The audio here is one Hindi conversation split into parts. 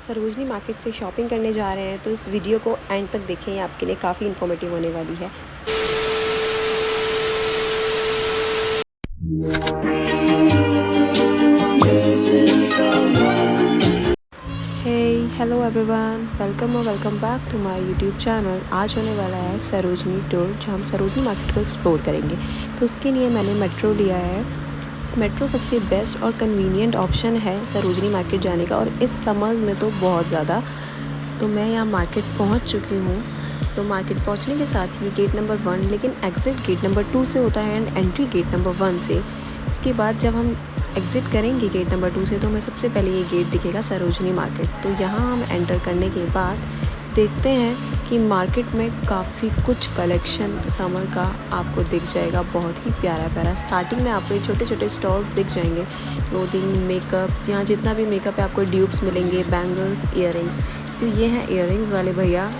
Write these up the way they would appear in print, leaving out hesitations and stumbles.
सरोजनी मार्केट से शॉपिंग करने जा रहे हैं तो इस वीडियो को एंड तक देखें, ये आपके लिए काफ़ी इन्फॉर्मेटिव होने वाली है। Hello everyone, welcome back to my YouTube channel. आज होने वाला है सरोजनी टूर, जहाँ हम सरोजनी मार्केट को एक्सप्लोर करेंगे। तो उसके लिए मैंने मेट्रो लिया है। मेट्रो सबसे बेस्ट और कन्वीनियंट ऑप्शन है सरोजनी मार्केट जाने का, और इस समर्स में तो बहुत ज़्यादा। तो मैं यहाँ मार्केट पहुँच चुकी हूँ। तो मार्केट पहुँचने के साथ ही गेट नंबर 1, लेकिन एग्ज़िट गेट नंबर 2 से होता है एंड एंट्री गेट नंबर 1 से। इसके बाद जब हम एग्ज़िट करेंगे गेट नंबर 2 से, तो हमें सबसे पहले ये गेट दिखेगा सरोजनी मार्केट। तो यहाँ हम एंटर करने के बाद देखते हैं कि मार्केट में काफ़ी कुछ कलेक्शन समर का आपको दिख जाएगा, बहुत ही प्यारा प्यारा। स्टार्टिंग में आपको छोटे छोटे स्टॉल्स दिख जाएंगे, क्लोथिंग, मेकअप, यहाँ जितना भी मेकअप है आपको ड्यूब्स मिलेंगे, बैंगल्स, ईयरिंग्स। तो ये हैं ईयरिंग्स वाले भैया।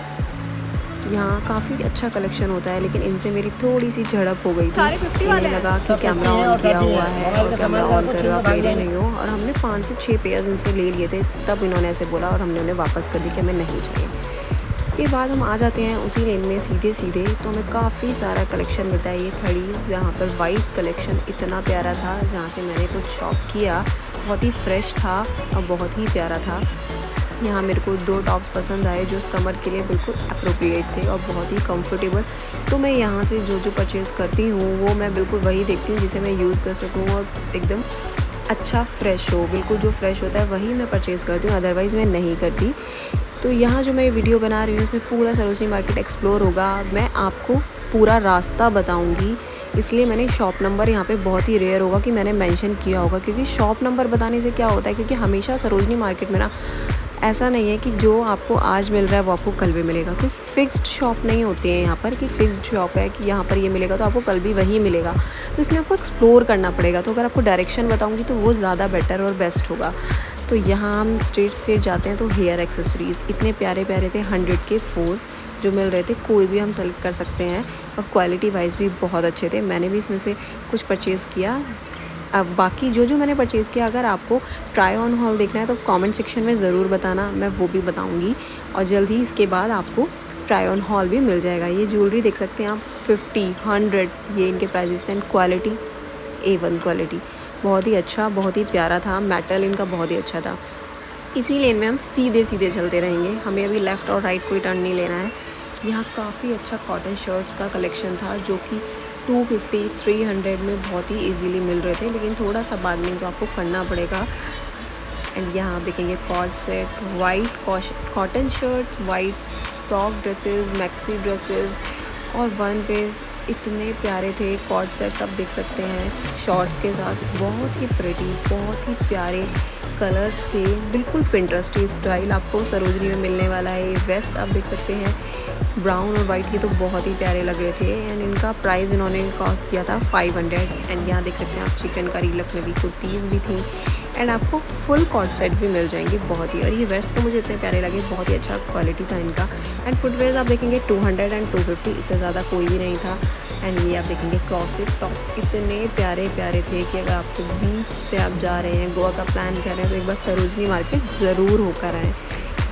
यहाँ काफ़ी अच्छा कलेक्शन होता है, लेकिन इनसे मेरी थोड़ी सी झड़प हो गई थी। इन्हें लगा कि कैमरा ऑन किया हुआ है और कैमरा ऑन कर रहे हो, आप मेरे नहीं हो। और हमने 5 से 6 पेयर्स इनसे ले लिए थे, तब इन्होंने ऐसे बोला और हमने उन्हें वापस कर दी कि हमें नहीं चाहिए। इसके बाद हम आ जाते हैं उसी लेन में सीधे सीधे, तो हमें काफ़ी सारा कलेक्शन मिलता है। ये थड़ीज़, यहाँ पर वाइट कलेक्शन इतना प्यारा था, जहाँ से मैंने कुछ शॉप किया। बहुत ही फ्रेश था और बहुत ही प्यारा था। यहाँ मेरे को 2 टॉप्स पसंद आए जो समर के लिए बिल्कुल अप्रोप्रिएट थे और बहुत ही कंफर्टेबल। तो मैं यहाँ से जो परचेज़ करती हूँ वो मैं बिल्कुल वही देखती हूँ जिसे मैं यूज़ कर सकूँ और एकदम अच्छा फ्रेश हो। बिल्कुल जो फ्रेश होता है वही मैं परचेज़ करती हूँ, अदरवाइज़ मैं नहीं करती। तो यहाँ जो मैं वीडियो बना रही हूँ इसमें पूरा सरोजनी मार्केट एक्सप्लोर होगा। मैं आपको पूरा रास्ता बताऊँगी, इसलिए मैंने शॉप नंबर यहाँ पे बहुत ही रेयर होगा कि मैंने मेंशन किया होगा, क्योंकि शॉप नंबर बताने से क्या होता है, क्योंकि हमेशा सरोजनी मार्केट में ना ऐसा नहीं है कि जो आपको आज मिल रहा है वो आपको कल भी मिलेगा, क्योंकि फ़िक्स्ड शॉप नहीं होती है यहाँ पर कि फ़िक्स्ड शॉप है कि यहाँ पर ये मिलेगा तो आपको कल भी वही मिलेगा। तो इसलिए आपको एक्सप्लोर करना पड़ेगा। तो अगर आपको डायरेक्शन बताऊँगी तो वो ज़्यादा बेटर और बेस्ट होगा। तो यहाँ हम स्ट्रेट जाते हैं। तो हेयर एक्सेसरीज़ इतने प्यारे प्यारे थे, 100 के 4 जो मिल रहे थे। कोई भी हम सेलेक्ट कर सकते हैं और क्वालिटी वाइज भी बहुत अच्छे थे। मैंने भी इसमें से कुछ परचेज़ किया। अब बाकी जो मैंने परचेज़ किया, अगर आपको ट्राई ऑन हॉल देखना है तो कमेंट सेक्शन में ज़रूर बताना, मैं वो भी बताऊंगी। और जल्द ही इसके बाद आपको ट्राई ऑन हॉल भी मिल जाएगा। ये ज्वेलरी देख सकते हैं आप, 50, 100 ये इनके प्राइजेस थे। क्वालिटी A1 क्वालिटी, बहुत ही अच्छा, बहुत ही प्यारा था। मेटल इनका बहुत ही अच्छा था। इसी लेन में हम सीधे चलते रहेंगे, हमें अभी लेफ़्ट और राइट कोई टर्न नहीं लेना है। यहाँ काफ़ी अच्छा कॉटन शर्ट्स का कलेक्शन था जो कि 250, 300 में बहुत ही इजीली मिल रहे थे, लेकिन थोड़ा सा बार्गेनिंग तो आपको करना पड़ेगा। एंड यहाँ आप देखेंगे cord set, white cotton shirts, white top dresses, maxi dresses और वन पीस इतने प्यारे थे। कॉर्ड सेट्स आप देख सकते हैं शॉर्ट्स के साथ, बहुत ही प्रिटी, बहुत ही प्यारे कलर्स थे। बिल्कुल पिंटरेस्टी स्टाइल आपको सरोजनी में मिलने वाला है। ये वेस्ट आप देख सकते हैं, ब्राउन और वाइट, ये तो बहुत ही प्यारे लग रहे थे। एंड इनका प्राइस इन्होंने कॉस्ट किया था 500। एंड यहाँ देख सकते हैं आप चिकन करी लखनवी कुर्तीज़ भी थी एंड आपको फुल कॉर्ड सेट भी मिल जाएंगे बहुत ही। और ये वेस्ट तो मुझे इतने प्यारे लगे, बहुत ही अच्छा क्वालिटी था इनका। एंड फुटवेयर्स आप देखेंगे 200 एंड 250, इससे ज़्यादा कोई भी नहीं था। एंड ये आप देखेंगे क्रॉसेट टॉप इतने प्यारे प्यारे थे कि अगर आपको बीच पे आप जा रहे हैं, गोवा का प्लान कर रहे हैं, तो एक बार सरोजनी मार्केट ज़रूर होकर आएँ,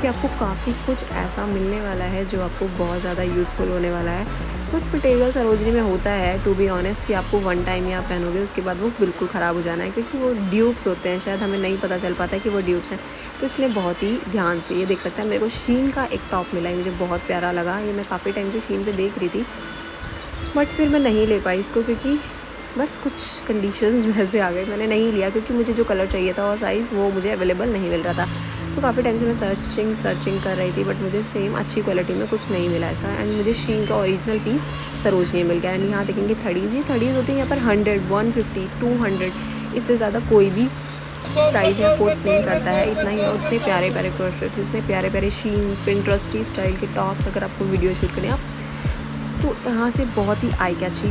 कि आपको काफ़ी कुछ ऐसा मिलने वाला है जो आपको बहुत ज़्यादा यूज़फुल होने वाला है। कुछ मटेरियल सरोजनी में होता है, टू बी ऑनेस्ट, कि आपको 1 टाइम ही आप पहनोगे, उसके बाद वो बिल्कुल ख़राब हो जाना है, क्योंकि वो ड्यूब्स होते हैं। शायद हमें नहीं पता चल पाता है कि वो ड्यूब्स हैं, तो इसलिए बहुत ही ध्यान से। ये देख सकते हैं मेरे को शीन का एक टॉप मिला है, मुझे बहुत प्यारा लगा। ये मैं काफ़ी टाइम से शीन पर देख रही थी, बट फिर मैं नहीं ले पाई इसको, क्योंकि बस कुछ कंडीशंस ऐसे आ गए, मैंने नहीं लिया, क्योंकि मुझे जो कलर चाहिए था और साइज़ वो मुझे अवेलेबल नहीं मिल रहा था। तो काफ़ी टाइम से मैं सर्चिंग कर रही थी, बट मुझे सेम अच्छी क्वालिटी में कुछ नहीं मिला ऐसा। एंड मुझे शीन का ओरिजिनल पीस सरोजनी में मिल गया। एंड यहाँ देखेंगे थड़ीज़, ये थड़ीज़ होती है यहाँ पर 100, 150, 200, इससे ज़्यादा कोई भी प्राइस या कोट नहीं करता है, इतना ही। और इतने प्यारे प्यारे क्रॉशर्ट्स, इतने प्यारे प्यारे शीन पिंटरेस्टी स्टाइल के टॉप्स, अगर आपको वीडियो शूट करें आप तो यहाँ से बहुत ही आई कैची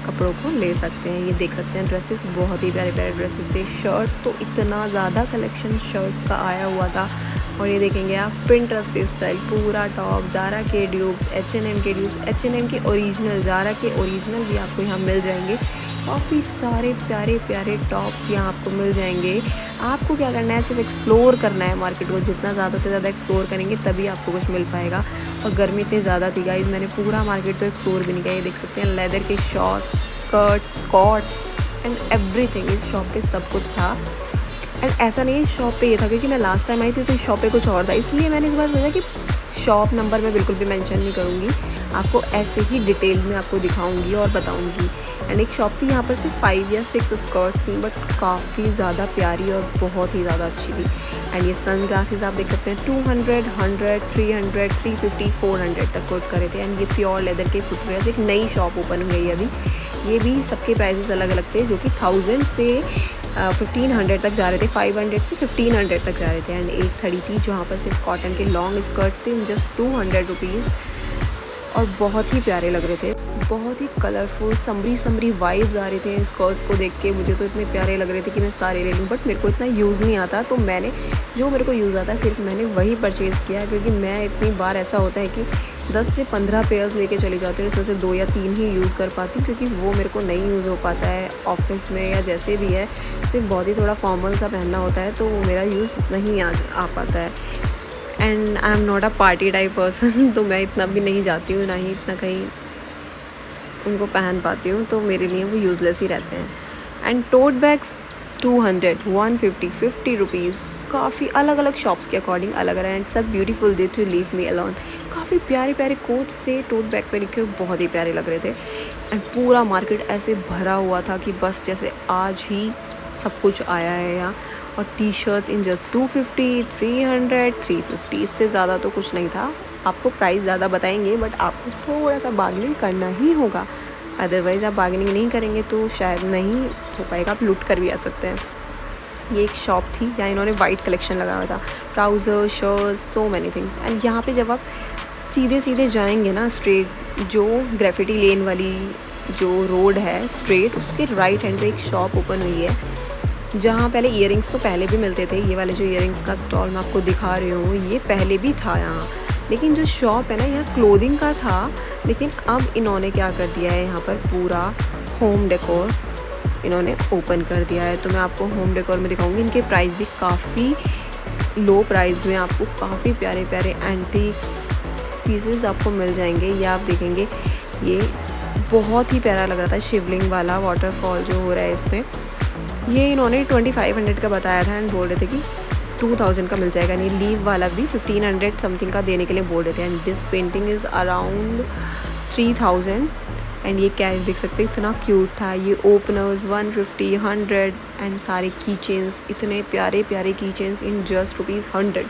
कपड़ों को ले सकते हैं। ये देख सकते हैं ड्रेसेस, बहुत ही प्यारे प्यारे ड्रेसेस थे। शर्ट्स तो इतना ज़्यादा कलेक्शन शर्ट्स का आया हुआ था। और ये देखेंगे आप पिंटरेस्ट स्टाइल पूरा टॉप, ज़ारा के ड्यूब्स, H&M के ड्यूब्स, H&M के ओरिजिनल, ज़ारा के ओरिजिनल भी आपको यहाँ मिल जाएंगे। काफ़ी सारे प्यारे प्यारे टॉप्स यहाँ आपको मिल जाएंगे। आपको क्या करना है, सिर्फ एक्सप्लोर करना है मार्केट को। जितना ज़्यादा से ज़्यादा एक्सप्लोर करेंगे तभी आपको कुछ मिल पाएगा। और गर्मी इतनी ज़्यादा थी गाइस, मैंने पूरा मार्केट तो एक्सप्लोर भी नहीं किया। ये देख सकते हैं लेदर के shorts, skirts, skorts and everything. इस शॉप पे सब कुछ था। एंड ऐसा नहीं है शॉप पे ये था, क्योंकि मैं लास्ट टाइम आई थी तो इस शॉप पे कुछ और था, इसलिए मैंने इस बार सोचा कि शॉप नंबर मैं बिल्कुल भी मेंशन नहीं करूँगी, आपको ऐसे ही डिटेल में आपको दिखाऊंगी और बताऊंगी। एंड एक शॉप थी यहाँ पर सिर्फ 5 या 6 स्कर्ट्स थी, बट काफ़ी ज़्यादा प्यारी और बहुत ही ज़्यादा अच्छी थी। एंड ये सन ग्लासेस आप देख सकते हैं 200, 100, 300, 350, 400 तक कोट करे थे। एंड ये प्योर लेदर के फुटवेयर, एक नई शॉप ओपन हुई है अभी। ये भी सबके प्राइसेस अलग अलग थे, जो कि 1000 से 1500 तक जा रहे थे, 500 से 1500 तक जा रहे थे। एंड एक खड़ी थी जहाँ पर सिर्फ कॉटन के लॉन्ग स्कर्ट्स थे, जस्ट 200 रुपीज़, और बहुत ही प्यारे लग रहे थे। बहुत ही कलरफुल समरी वाइब्स आ रही थी इन स्कर्ट्स को देख के। मुझे तो इतने प्यारे लग रहे थे कि मैं सारे ले लूँ, बट मेरे को इतना यूज़ नहीं आता, तो मैंने जो मेरे को यूज़ आता है सिर्फ मैंने वही परचेज़ किया। क्योंकि मैं इतनी बार ऐसा होता है कि 10 से 15 पेयर्स लेके चली जाती हूँ, उसमें से 2 या 3 ही यूज़ कर पाती हूँ, क्योंकि वो मेरे को नहीं यूज़ हो पाता है ऑफिस में या जैसे भी है। सिर्फ बहुत ही थोड़ा फॉर्मल सा पहनना होता है, तो वो मेरा यूज़ नहीं आ पाता है। And I am not a party type person, तो मैं इतना भी नहीं जाती हूँ, ना ही इतना कहीं उनको पहन पाती हूँ, तो मेरे लिए वो यूज़लेस ही रहते हैं। एंड टोट बैग्स 200, 150, 50 रुपीज़, काफ़ी अलग अलग शॉप्स के अकॉर्डिंग अलग अलग। एंड सब beautiful day to leave me alone. काफ़ी प्यारे प्यारे कोट्स थे टोट बैग पे लिखे हुए, बहुत ही प्यारे लग रहे थे। एंड पूरा मार्केट ऐसे भरा हुआ था कि बस जैसे आज ही सब कुछ आया है यहाँ। और टी शर्ट्स इन जस्ट 250, 300, 350, इससे ज़्यादा तो कुछ नहीं था। आपको प्राइस ज़्यादा बताएंगे, बट आपको थोड़ा सा बार्गेनिंग करना ही होगा, अदरवाइज़ आप बार्गेनिंग नहीं करेंगे तो शायद नहीं हो पाएगा, आप लूट कर भी आ सकते हैं। ये एक शॉप थी जहाँ इन्होंने वाइट कलेक्शन लगाया हुआ था, trouser, shirts, so many things. And यहाँ पे जब आप सीधे सीधे जाएंगे ना स्ट्रेट, जो ग्रेफिटी लेन वाली जो रोड है स्ट्रेट, उसके राइट हैंड पे एक शॉप ओपन हुई है, जहाँ पहले ईयरिंग्स तो पहले भी मिलते थे। ये वाले जो ईयरिंग्स का स्टॉल मैं आपको दिखा रही हूँ, ये पहले भी था यहाँ, लेकिन जो शॉप है ना यहाँ क्लोथिंग का था। लेकिन अब इन्होंने क्या कर दिया है, यहाँ पर पूरा होम डेकोर इन्होंने ओपन कर दिया है। तो मैं आपको होम डेकोर में दिखाऊंगी। इनके प्राइस भी काफ़ी लो प्राइस में आपको काफ़ी प्यारे प्यारे एंटीक्स पीसेस आपको मिल जाएंगे। ये आप देखेंगे, ये बहुत ही प्यारा लग रहा था, शिवलिंग वाला वाटरफॉल जो हो रहा है इसमें। ये इन्होंने 2500 का बताया था एंड बोल रहे थे कि 2000 का मिल जाएगा। नहीं, लीव वाला भी 1500 समथिंग का देने के लिए बोल रहे थे। And this painting is around 3000। And ये कैट देख सकते हैं, इतना क्यूट था। ये ओपनर्स 150, 100 एंड सारे की चेन्स, इतने प्यारे प्यारे की चेन्स इन जस्ट ₹100।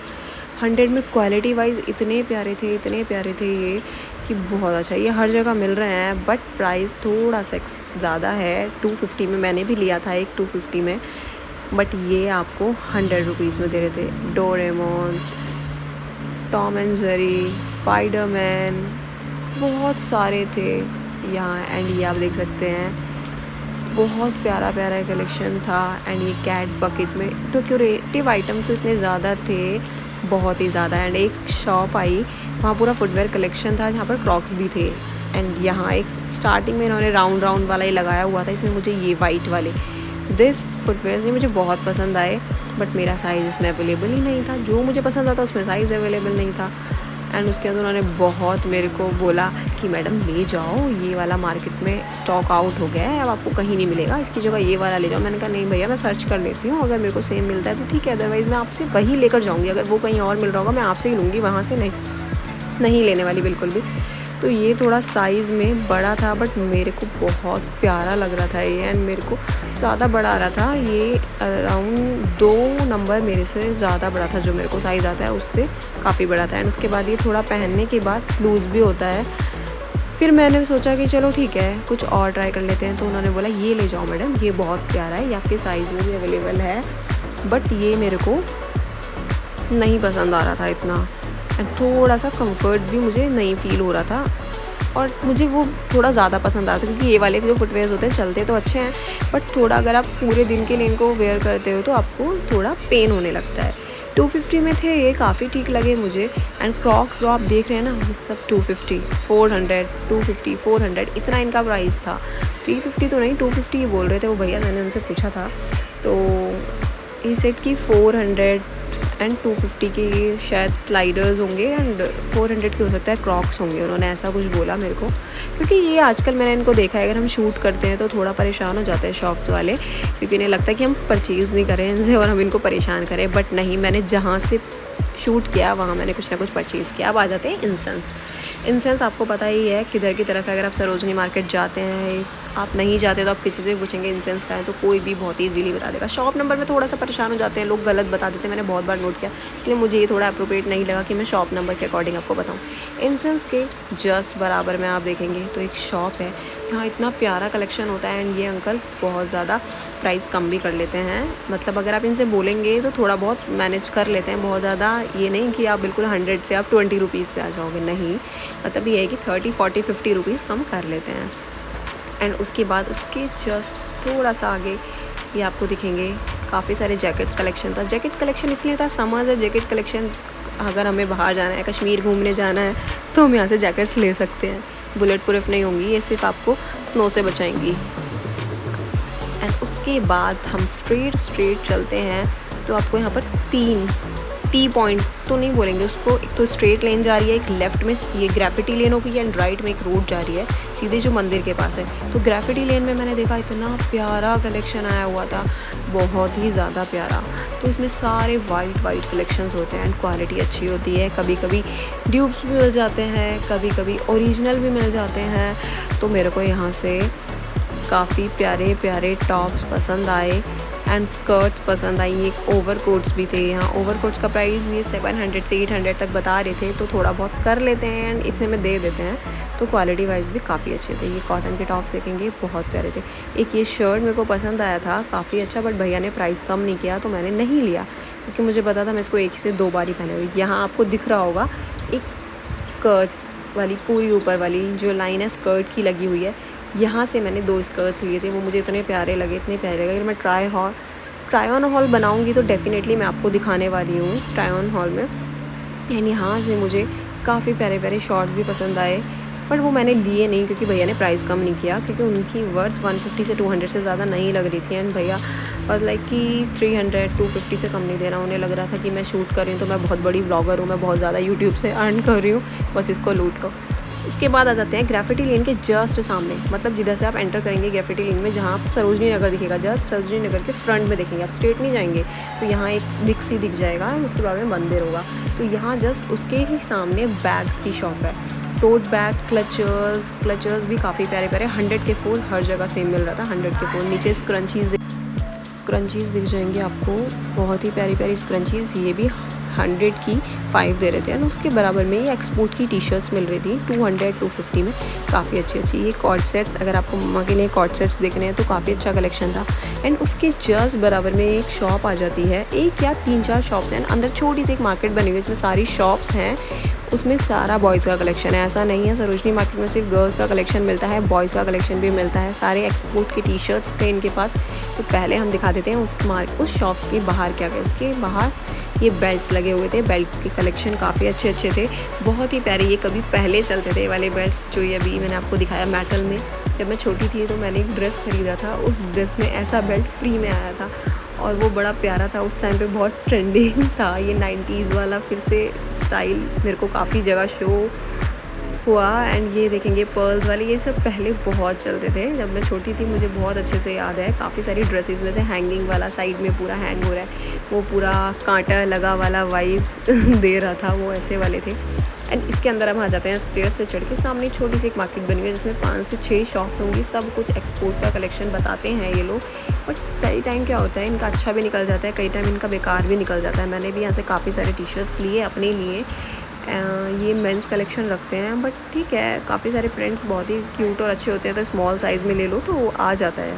100 में क्वालिटी वाइज इतने प्यारे थे ये कि बहुत अच्छा। ये हर जगह मिल रहे हैं, बट प्राइस थोड़ा सा ज़्यादा है। 250 में मैंने भी लिया था एक 250 में, बट ये आपको 100 रुपीज़ में दे रहे थे। Doraemon, Tom and Jerry, Spiderman, बहुत सारे थे यहाँ। एंड ये आप देख सकते हैं, बहुत प्यारा प्यारा कलेक्शन था। एंड ये कैट बकेट में डेकोरेटिव आइटम्स तो इतने ज़्यादा थे, बहुत ही ज़्यादा। एंड एक शॉप आई, वहाँ पूरा फुटवेयर कलेक्शन था, जहाँ पर क्रॉक्स भी थे। एंड यहाँ एक स्टार्टिंग में इन्होंने राउंड वाला ही लगाया हुआ था। इसमें मुझे ये वाइट वाले दिस फुटवेयर ये मुझे बहुत पसंद आए, बट मेरा साइज़ इसमें अवेलेबल ही नहीं था। जो मुझे पसंद आता उसमें साइज़ अवेलेबल नहीं था। एंड उसके बाद उन्होंने बहुत मेरे को बोला कि मैडम ले जाओ, ये वाला मार्केट में स्टॉक आउट हो गया है, अब आपको कहीं नहीं मिलेगा, इसकी जगह ये वाला ले जाओ। मैंने कहा नहीं भैया, मैं सर्च कर लेती हूँ, अगर मेरे को सेम मिलता है तो ठीक है, अदरवाइज़ मैं आपसे वही लेकर जाऊँगी। अगर वो कहीं और मिल रहा होगा मैं आपसे ही लूँगी, वहाँ से नहीं लेने वाली बिल्कुल भी। तो ये थोड़ा साइज़ में बड़ा था, बट मेरे को बहुत प्यारा लग रहा था ये। एंड मेरे को ज़्यादा बड़ा आ रहा था, ये अराउंड 2 नंबर मेरे से ज़्यादा बड़ा था। जो मेरे को साइज़ आता है उससे काफ़ी बड़ा था। एंड उसके बाद ये थोड़ा पहनने के बाद लूज़ भी होता है। फिर मैंने सोचा कि चलो ठीक है, कुछ और ट्राई कर लेते हैं। तो उन्होंने बोला ये ले जाओ मैडम, ये बहुत प्यारा है, ये आपके साइज़ में भी अवेलेबल है, बट ये मेरे को नहीं पसंद आ रहा था इतना। एंड थोड़ा सा कंफर्ट भी मुझे नहीं फ़ील हो रहा था, और मुझे वो थोड़ा ज़्यादा पसंद आता है, क्योंकि ये वाले जो फुटवेयर्स होते हैं चलते तो अच्छे हैं, बट थोड़ा अगर आप पूरे दिन के लिए इनको वेयर करते हो तो आपको थोड़ा पेन होने लगता है। 250 में थे ये, काफ़ी ठीक लगे मुझे। एंड क्रॉक्स जो आप देख रहे हैं ना, ये सब 250, 400, 250, 400 इतना इनका प्राइस था। 350 तो नहीं, 250 ही बोल रहे थे वो भैया, मैंने उनसे पूछा था। तो ये सेट की 400 एंड 250 के ये शायद स्लाइडर्स होंगे एंड 400 के हो सकता है क्रॉक्स होंगे, उन्होंने ऐसा कुछ बोला मेरे को। क्योंकि ये आजकल मैंने इनको देखा है, अगर हम शूट करते हैं तो थोड़ा परेशान हो जाते हैं शॉप वाले, क्योंकि इन्हें लगता है कि हम परचेज़ नहीं करें इनसे और हम इनको परेशान करें। बट नहीं, मैंने जहाँ से शूट किया वहाँ मैंने कुछ ना कुछ परचेज़ किया। अब आ जाते हैं इंसेंस। इंसेंस आपको पता ही है किधर की तरफ है, अगर आप सरोजनी मार्केट जाते हैं, आप नहीं जाते तो आप किसी से पूछेंगे इंसेंस का है तो कोई भी बहुत ईजीली बता देगा। शॉप नंबर में थोड़ा सा परेशान हो जाते हैं लोग, गलत बता देते हैं, मैंने बहुत बार नोट किया, इसलिए मुझे ये थोड़ा अप्रोप्रिएट नहीं लगा कि मैं शॉप नंबर के अकॉर्डिंग आपको बताऊँ। इंसेंस के जस्ट बराबर में आप देखेंगे तो एक शॉप है, यहाँ इतना प्यारा कलेक्शन होता है। एंड ये अंकल बहुत ज़्यादा प्राइस कम भी कर लेते हैं, मतलब अगर आप इनसे बोलेंगे तो थोड़ा बहुत मैनेज कर लेते हैं, बहुत ज़्यादा ये नहीं कि आप बिल्कुल 100 से आप 20 रुपीज़ पे आ जाओगे, नहीं, मतलब ये है कि 30, 40, 50 रुपीज़ कम कर लेते हैं। एंड उसके बाद उसके जस्ट थोड़ा सा आगे ये आपको दिखेंगे काफ़ी सारे जैकेट्स कलेक्शन था। जैकेट कलेक्शन इसलिए था, समर है, जैकेट कलेक्शन अगर हमें बाहर जाना है, कश्मीर घूमने जाना है तो हम यहाँ से जैकेट्स ले सकते हैं। बुलेट प्रूफ नहीं होंगी, ये सिर्फ आपको स्नो से बचाएंगी। एंड उसके बाद हम स्ट्रेट चलते हैं तो आपको यहाँ पर 3 टी पॉइंट तो नहीं बोलेंगे उसको, एक तो स्ट्रेट लेन जा रही है, एक लेफ़्ट में ये ग्रेफिटी लेन होगी एंड राइट में एक रोड जा रही है सीधे जो मंदिर के पास है। तो ग्रेफिटी लेन में मैंने देखा इतना प्यारा कलेक्शन आया हुआ था, बहुत ही ज़्यादा प्यारा। तो इसमें सारे वाइट कलेक्शंस होते हैं एंड क्वालिटी अच्छी होती है, कभी कभी ड्यूब्स भी मिल जाते हैं, कभी कभी ओरिजिनल भी मिल जाते हैं। तो मेरे को यहाँ से काफ़ी प्यारे टॉप्स पसंद आए एंड स्कर्ट्स पसंद आई। एक ओवर कोट्स भी थे, यहाँ ओवर कोट्स का प्राइस ये 700 से 800 तक बता रहे थे, तो थोड़ा बहुत कर लेते हैं एंड इतने में दे देते हैं। तो क्वालिटी वाइज भी काफ़ी अच्छे थे। ये कॉटन के टॉप्स देखेंगे बहुत प्यारे थे। एक ये शर्ट मेरे को पसंद आया था काफ़ी अच्छा, बट भैया ने प्राइस कम नहीं किया तो मैंने नहीं लिया, क्योंकि मुझे पता था मैं इसको 1 से 2 बार ही पहने हुई। यहाँ आपको दिख रहा होगा एक स्कर्ट्स वाली पूरी ऊपर वाली जो लाइन है स्कर्ट की लगी हुई है, यहाँ से मैंने 2 स्कर्ट्स लिए थे, वो मुझे इतने प्यारे लगे। अगर मैं ट्राई ऑन हॉल बनाऊँगी तो डेफ़िनेटली मैं आपको दिखाने वाली हूँ ट्राई ऑन हॉल में। एंड यहाँ से मुझे काफ़ी प्यारे शॉर्ट्स भी पसंद आए, बट वो मैंने लिए नहीं क्योंकि भैया ने प्राइस कम नहीं किया, क्योंकि उनकी वर्थ 150 से 200 से ज़्यादा नहीं लग रही थी। एंड भैया बस लाइक कि 300, 250 से कम नहीं देना। उन्हें लग रहा था कि मैं शूट कर रही हूँ तो मैं बहुत बड़ी ब्लॉगर हूँ, मैं बहुत ज़्यादा यूट्यूब से अर्न कर रही हूँ, बस इसको लूट लो। उसके बाद आ जाते हैं ग्रेफिटी लेन के जस्ट सामने, मतलब जिधर से आप एंटर करेंगे ग्रेफिटी लेन में, जहाँ आप सरोजनी नगर दिखेगा, जस्ट सरोजनी नगर के फ्रंट में देखेंगे, आप स्ट्रेट नहीं जाएंगे तो यहाँ एक बिग सी दिख जाएगा और उसके बाद में मंदिर होगा। तो यहाँ जस्ट उसके ही सामने बैग्स की शॉप है, टोट बैग, क्लचर्स भी काफ़ी प्यारे 100 के 4 हर जगह सेम मिल रहा था, 100 के 4। नीचे स्क्रंचीज़ दिख जाएंगे आपको, बहुत ही प्यारी स्क्रंचीज़, ये भी 100 की 5 दे रहे थे। एंड उसके बराबर में ये एक्सपोर्ट की टी-शर्ट्स मिल रही थी 200, 250 में, काफ़ी अच्छी। ये कॉर्ड सेट्स, अगर आपको मम्मा के लिए कॉर्ड सेट्स देखने हैं तो काफ़ी अच्छा कलेक्शन था। एंड उसके जस्ट बराबर में एक शॉप आ जाती है, एक या 3-4 शॉप्स हैं, अंदर छोटी सी एक मार्केट बनी हुई है, इसमें सारी शॉप्स हैं, उसमें सारा बॉयज़ का कलेक्शन है। ऐसा नहीं है सरोजनी मार्केट में सिर्फ गर्ल्स का कलेक्शन मिलता है, बॉयज़ का कलेक्शन भी मिलता है। सारे एक्सपोर्ट के टी-शर्ट्स थे इनके पास। तो पहले हम दिखा देते हैं उस शॉप्स के बाहर क्या क्या। उसके बाहर ये बेल्ट्स लगे हुए थे, बेल्ट के कलेक्शन काफ़ी अच्छे थे, बहुत ही प्यारे। ये कभी पहले चलते थे वाले बेल्ट्स, जो ये अभी मैंने आपको दिखाया मेटल में। जब मैं छोटी थी तो मैंने एक ड्रेस खरीदा था, उस ड्रेस में ऐसा बेल्ट फ्री में आया था और वो बड़ा प्यारा था, उस टाइम पे बहुत ट्रेंडिंग था ये 90s वाला फिर से स्टाइल, मेरे को काफ़ी जगह शो हुआ। एंड ये देखेंगे पर्ल्स वाले, ये सब पहले बहुत चलते थे जब मैं छोटी थी, मुझे बहुत अच्छे से याद है। काफ़ी सारी ड्रेसेस में से हैंगिंग वाला, साइड में पूरा हैंग हो रहा है, वो पूरा कांटा लगा वाला वाइब्स दे रहा था, वो ऐसे वाले थे। एंड इसके अंदर हम आ जाते हैं स्टेयर्स से चढ़ के, सामने छोटी सी एक मार्केट बनी हुई है जिसमें 5 से 6 शॉप्स होंगी, सब कुछ एक्सपोर्ट का कलेक्शन बताते हैं ये लोग। बट कई टाइम क्या होता है, इनका अच्छा भी निकल जाता है, कई टाइम इनका बेकार भी निकल जाता है। मैंने भी यहाँ से काफ़ी सारे टी-शर्ट्स लिए अपने लिए। ये मेंस कलेक्शन रखते हैं, बट ठीक है, काफ़ी सारे प्रिंट्स बहुत ही क्यूट और अच्छे होते हैं। तो स्मॉल साइज़ में ले लो तो वो आ जाता है,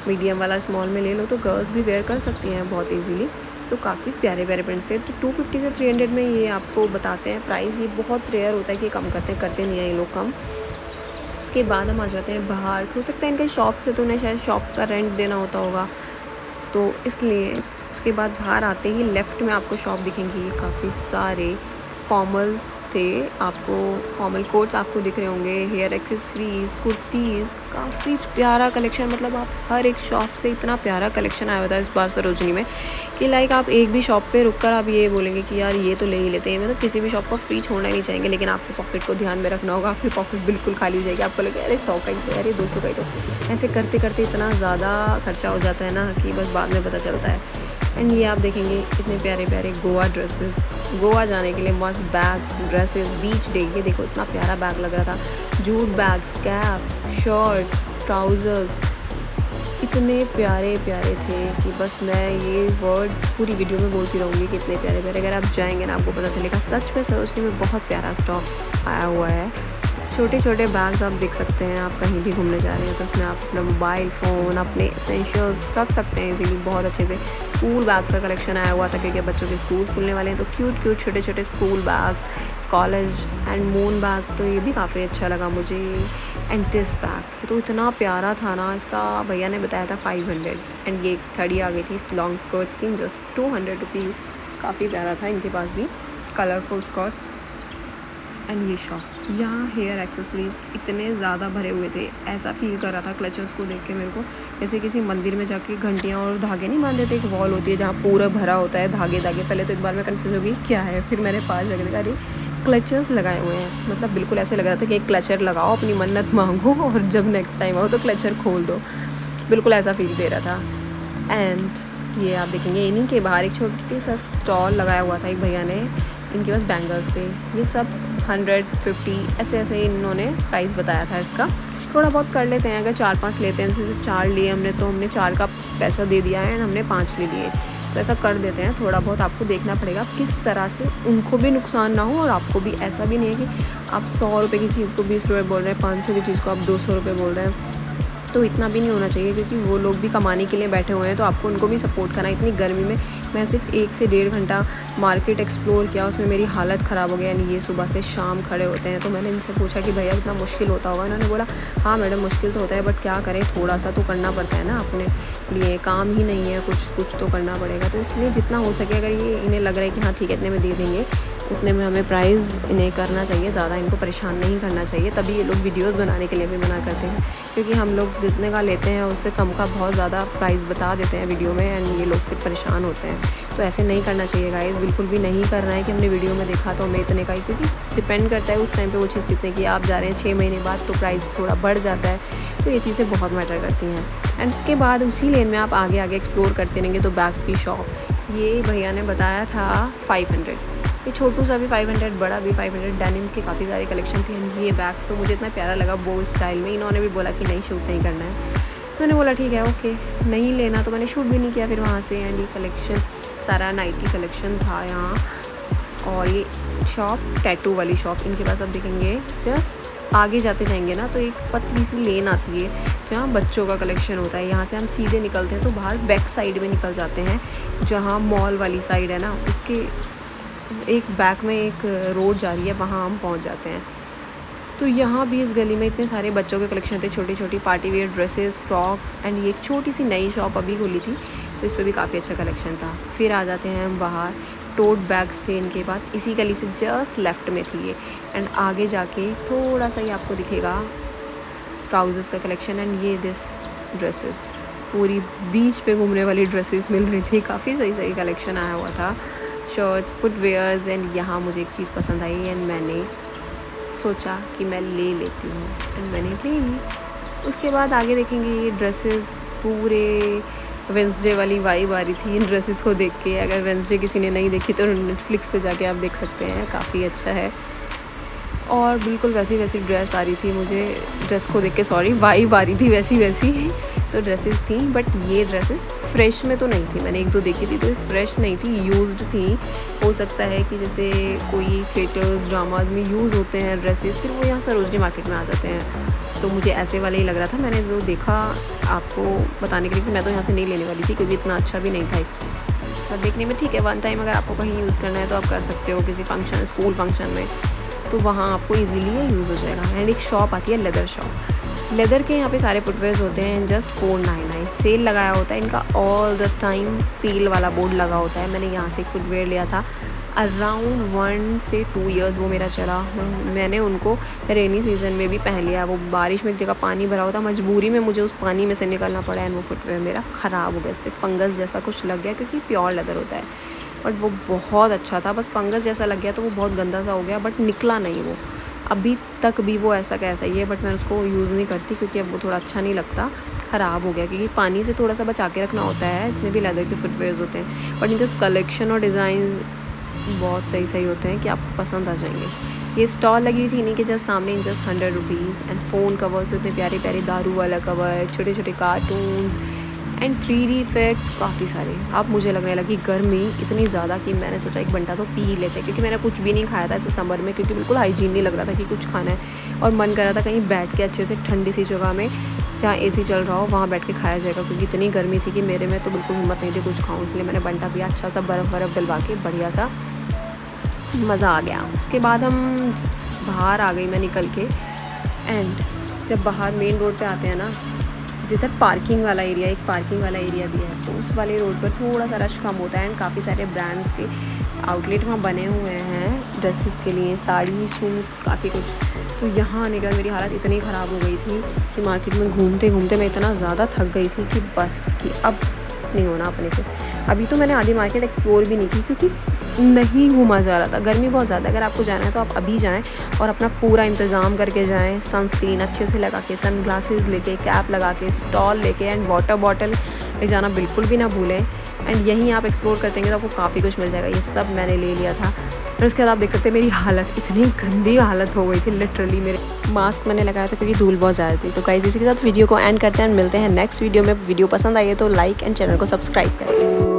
मीडियम वाला स्मॉल में ले लो तो गर्ल्स भी वेयर कर सकती हैं बहुत ईजीली। तो काफ़ी प्यारे प्रिंट्स थे। तो 250 से 300 में ये आपको बताते हैं प्राइस। ये बहुत रेयर होता है कि कम करते नहीं हैं ये लोग कम। उसके बाद हम आ जाते हैं बाहर, हो सकता है इनके शॉप से तो उन्हें शायद शॉप का रेंट देना होता होगा, तो इसलिए उसके बाद बाहर आते ही लेफ़्ट में आपको शॉप दिखेंगी, काफ़ी सारे फॉर्मल थे, आपको फॉर्मल कोट्स आपको दिख रहे होंगे, हेयर एक्सेसरीज़, कुर्तीज़, काफ़ी प्यारा कलेक्शन। मतलब आप हर एक शॉप से इतना प्यारा कलेक्शन आया हुआ था इस बार सरोजनी में कि लाइक आप एक भी शॉप पे रुककर आप ये बोलेंगे कि यार ये तो ले ही लेते हैं। मतलब किसी भी शॉप को फ्री छोड़ना ही नहीं चाहेंगे, लेकिन आपको पॉकेट को ध्यान में रखना होगा। आपकी पॉकेट बिल्कुल खाली हो जाएगी, आपको लगे अरे 100 का ही तो, अरे 200 का ही तो। ऐसे करते करते इतना ज़्यादा खर्चा हो जाता है ना कि बस बाद में पता चलता है। एंड ये आप देखेंगे इतने प्यारे प्यारे गोवा ड्रेसेस, गोवा जाने के लिए मस्त बैग्स, ड्रेसेस, बीच डे। ये देखो इतना प्यारा बैग लग रहा था, jute bags, cap, shirt, trousers, इतने प्यारे प्यारे थे कि बस मैं ये वर्ड पूरी वीडियो में बोलती रहूँगी कि इतने प्यारे प्यारे। अगर आप जाएंगे ना आपको पता चलेगा, सच में सरोजनी में बहुत प्यारा स्टॉक आया हुआ है। छोटे छोटे बैग्स आप देख सकते हैं, आप कहीं भी घूमने जा रहे हैं तो उसमें आप अपना मोबाइल फ़ोन, अपने एसेंशियल्स रख सकते हैं इजीली, बहुत अच्छे से। स्कूल बैग्स का कलेक्शन आया हुआ था क्योंकि बच्चों के स्कूल खुलने वाले हैं, तो क्यूट क्यूट छोटे छोटे school bags, college and moon bag, तो ये भी काफ़ी अच्छा लगा मुझे। एंड दिस बैग ये तो इतना प्यारा था ना, इसका भैया ने बताया था 500 एंड ये घड़ी आ गई थी इस लॉन्ग स्कर्ट्स की जस्ट 200 रुपीज़। काफ़ी प्यारा था इनके पास भी कलरफुल स्कर्ट्स। एंड ये शॉप, यहाँ हेयर एक्सेसरीज़ इतने ज़्यादा भरे हुए थे, ऐसा फील कर रहा था क्लचर्स को देख के मेरे को जैसे किसी मंदिर में जाके घंटियाँ और धागे नहीं बांध देते, एक वॉल होती है जहाँ पूरा भरा होता है धागे धागे। पहले तो एक बार मैं कंफ्यूज हो गई क्या है, फिर मेरे पास जाके देखा अरे क्लचर्स लगाए हुए हैं। मतलब बिल्कुल ऐसे लग रहा था कि एक क्लचर लगाओ, अपनी मन्नत मांगो और जब नेक्स्ट टाइम आओ तो क्लचर खोल दो, बिल्कुल ऐसा फील दे रहा था। एंड ये आप देखेंगे इन्हीं के बाहर एक छोटी सा स्टॉल लगाया हुआ था एक भैया ने, इनके पास बैंगल्स थे, ये सब 150 ऐसे ऐसे इन्होंने प्राइस बताया था इसका। थोड़ा बहुत कर लेते हैं, अगर 4-5 लेते हैं, जैसे 4 लिए हमने तो हमने 4 का पैसा दे दिया है एंड हमने 5 ले लिए, तो ऐसा कर देते हैं। थोड़ा बहुत आपको देखना पड़ेगा किस तरह से उनको भी नुकसान ना हो और आपको भी। ऐसा भी नहीं है कि आप 100 रुपये की चीज़ को 20 रुपये बोल रहे हैं, 500 की चीज़ को आप 200 रुपये बोल रहे हैं, तो इतना भी नहीं होना चाहिए क्योंकि वो लोग भी कमाने के लिए बैठे हुए हैं, तो आपको उनको भी सपोर्ट करना है। इतनी गर्मी में मैं सिर्फ 1 से 1.5 घंटा मार्केट एक्सप्लोर किया, उसमें मेरी हालत ख़राब हो गई। यानी ये सुबह से शाम खड़े होते हैं, तो मैंने इनसे पूछा कि भैया इतना मुश्किल होता होगा? इन्होंने बोला हाँ मैडम मुश्किल तो होता है, बट क्या करें, थोड़ा सा तो करना पड़ता है ना, अपने लिए काम ही नहीं है, कुछ तो करना पड़ेगा। तो इसलिए जितना हो सके, अगर ये इन्हें लग रहा है कि हाँ ठीक है इतने में दे देंगे, उतने में हमें प्राइस इन्हें करना चाहिए, ज़्यादा इनको परेशान नहीं करना चाहिए। तभी ये लोग वीडियोस बनाने के लिए भी मना करते हैं, क्योंकि हम लोग जितने का लेते हैं उससे कम का बहुत ज़्यादा प्राइस बता देते हैं वीडियो में एंड ये लोग फिर परेशान होते हैं। तो ऐसे नहीं करना चाहिए गाइस, बिल्कुल भी नहीं करना है कि हमने वीडियो में देखा तो हमें इतने का ही, क्योंकि डिपेंड करता है उस टाइम पे वो चीज़ कितने की आप जा रहे हैं। 6 महीने बाद तो प्राइस थोड़ा बढ़ जाता है, तो ये चीज़ें बहुत मैटर करती हैं। एंड उसके बाद उसी लेन में आप आगे आगे एक्सप्लोर करते रहेंगे तो बैग्स की शॉप, ये भैया ने बताया था 500, ये छोटू सा भी 500, बड़ा भी 500। डेनिम्स के काफ़ी सारे कलेक्शन थे। ये बैग तो मुझे इतना प्यारा लगा बो स्टाइल में। इन्होंने भी बोला कि नहीं शूट नहीं करना है, मैंने बोला ठीक है ओके, नहीं लेना तो मैंने शूट भी नहीं किया फिर वहाँ से। एंड ये कलेक्शन सारा नाइटी कलेक्शन था यहाँ। और ये शॉप टैटू वाली शॉप, इनके पास आप देखेंगे जस्ट आगे जाते जाएंगे ना तो एक पतली सी लेन आती है जहाँ बच्चों का कलेक्शन होता है। यहाँ से हम सीधे निकलते हैं तो बाहर बैक साइड में निकल जाते हैं, जहाँ मॉल वाली साइड है ना, उसके एक बैक में एक रोड जा रही है, वहाँ हम पहुँच जाते हैं। तो यहाँ भी इस गली में इतने सारे बच्चों के कलेक्शन थे, छोटी छोटी party wear dresses, frocks. And ये एक छोटी सी नई शॉप अभी खुली थी तो इस पर भी काफ़ी अच्छा कलेक्शन था। फिर आ जाते हैं हम बाहर, टोट बैग्स थे इनके पास, इसी गली से जस्ट लेफ़्ट में थी ये। एंड आगे जाके थोड़ा सा ही आपको दिखेगा ट्राउज़र्स का कलेक्शन। एंड ये दिस ड्रेसेस, पूरी बीच पे घूमने वाली ड्रेसेस मिल रही थी, काफ़ी सही सही कलेक्शन आया हुआ था, शर्ट्स, फुटवेयर्स। एंड यहाँ मुझे एक चीज़ पसंद आई एंड मैंने सोचा कि मैं ले लेती हूँ एंड मैंने ले ली। उसके बाद आगे देखेंगे ये ड्रेसेस, पूरे वेंसडे वाली वाइब आ रही थी इन ड्रेसेस को देख के। अगर वेंसडे किसी ने नहीं देखी तो नेटफ्लिक्स पे जाके आप देख सकते हैं, काफ़ी अच्छा है। और बिल्कुल वैसी वैसी ड्रेस आ रही थी मुझे, ड्रेस को देख के सॉरी, वाइब आ रही थी वैसी वैसी तो ड्रेसेस थी। बट ये ड्रेसेस फ्रेश में तो नहीं थी, मैंने एक दो देखी थी तो फ्रेश नहीं थी, यूज्ड थी। हो सकता है कि जैसे कोई थिएटर्स ड्रामाज में यूज़ होते हैं ड्रेसेस, फिर वो यहाँ सरोजनी मार्केट में आ जाते हैं, तो मुझे ऐसे वाले ही लग रहा था। मैंने वो देखा आपको बताने के लिए कि मैं तो यहाँ से नहीं लेने वाली थी क्योंकि इतना अच्छा भी नहीं था। पर देखने में ठीक है, वन टाइम अगर आपको कहीं यूज़ करना है तो आप कर सकते हो, किसी फंक्शन, स्कूल फंक्शन में, तो वहाँ आपको इजीली ये यूज़ हो जाएगा। एंड एक शॉप आती है लेदर शॉप, लेदर के यहाँ पे सारे फुटवेयर्स होते हैं जस्ट 499। सेल लगाया होता है इनका, ऑल द टाइम सेल वाला बोर्ड लगा होता है। मैंने यहाँ से एक फुटवेयर लिया था, अराउंड 1 से 2 ईयर्स वो मेरा चला। मैंने उनको रेनी सीज़न में भी पहन लिया। वो बारिश में एक जगह पानी भरा होता, मजबूरी में मुझे उस पानी में से निकलना पड़ा एंड वो फुटवेयर मेरा ख़राब हो गया। उस पर फंगस जैसा कुछ लग गया क्योंकि प्योर लेदर होता है। बट वो बहुत अच्छा था, बस फंगस जैसा लग गया तो वो बहुत गंदा सा हो गया, बट निकला नहीं वो। अभी तक भी वो ऐसा कैसा ही है, बट मैं उसको यूज़ नहीं करती क्योंकि अब वो थोड़ा अच्छा नहीं लगता, ख़राब हो गया। क्योंकि पानी से थोड़ा सा बचा के रखना होता है, इसमें भी लेदर के फुटवेयर्स होते हैं। बट इनका कलेक्शन और डिज़ाइन बहुत सही होते हैं कि आपको पसंद आ जाएंगे। ये स्टॉल लगी हुई थी इन्हीं के जस्ट सामने, just 100 rupees. And phone covers इतने प्यारे प्यारे, दारू वाला कवर, छोटे छोटे कार्टून्स एंड 3D इफेक्ट्स काफ़ी सारे। अब मुझे लगने लगी गर्मी इतनी ज़्यादा कि मैंने सोचा एक बंटा तो पी ही लेते, क्योंकि मैंने कुछ भी नहीं खाया था ऐसे समर में, क्योंकि बिल्कुल हाइजीन नहीं लग रहा था कि कुछ खाना है। और मन कर रहा था कहीं बैठ के अच्छे से ठंडी सी जगह में जहाँ AC चल रहा हो वहाँ बैठ के खाया जाएगा, क्योंकि इतनी गर्मी थी कि मेरे में तो बिल्कुल हिम्मत नहीं थी कुछ खाऊं। इसलिए मैंने बंटा पिया, अच्छा सा बर्फ़ डलवा के, बढ़िया सा मज़ा आ गया। उसके बाद हम बाहर आ गई मैं निकल के। एंड जब बाहर मेन रोड पे आते हैं ना, जिधर पार्किंग वाला एरिया, एक पार्किंग वाला एरिया भी है, तो उस वाले रोड पर थोड़ा सा रश कम होता है। एंड काफ़ी सारे ब्रांड्स के आउटलेट वहाँ बने हुए हैं ड्रेसेस के लिए, साड़ी, सूट, काफ़ी कुछ। तो यहाँ आने के बाद मेरी हालत इतनी ख़राब हो गई थी कि मार्केट में घूमते घूमते मैं इतना ज़्यादा थक गई थी कि बस कि अब नहीं होना अपने से। अभी तो मैंने आधी मार्केट एक्सप्लोर भी नहीं की क्योंकि नहीं घूमा जा रहा था, गर्मी बहुत ज़्यादा। अगर आपको जाना है तो आप अभी जाएं और अपना पूरा इंतज़ाम करके जाएं, सनस्क्रीन अच्छे से लगा के, सन ग्लासेस लेके, कैप लगा के, स्टॉल लेके, एंड वाटर बॉटल ले जाना बिल्कुल भी ना भूलें। एंड यहीं आप एक्सप्लोर करतेंगे तो आपको काफ़ी कुछ मिल जाएगा। ये सब मैंने ले लिया था। फिर उसके बाद आप देख सकते हैं मेरी हालत, इतनी गंदी हालत हो गई थी लिटरली। मेरे मास्क मैंने लगाया था क्योंकि धूल बहुत ज़्यादा थी। तो गाइस इसी के साथ वीडियो को एंड करते हैं, मिलते हैं नेक्स्ट वीडियो में। वीडियो पसंद आई है तो लाइक एंड चैनल को सब्सक्राइब करें।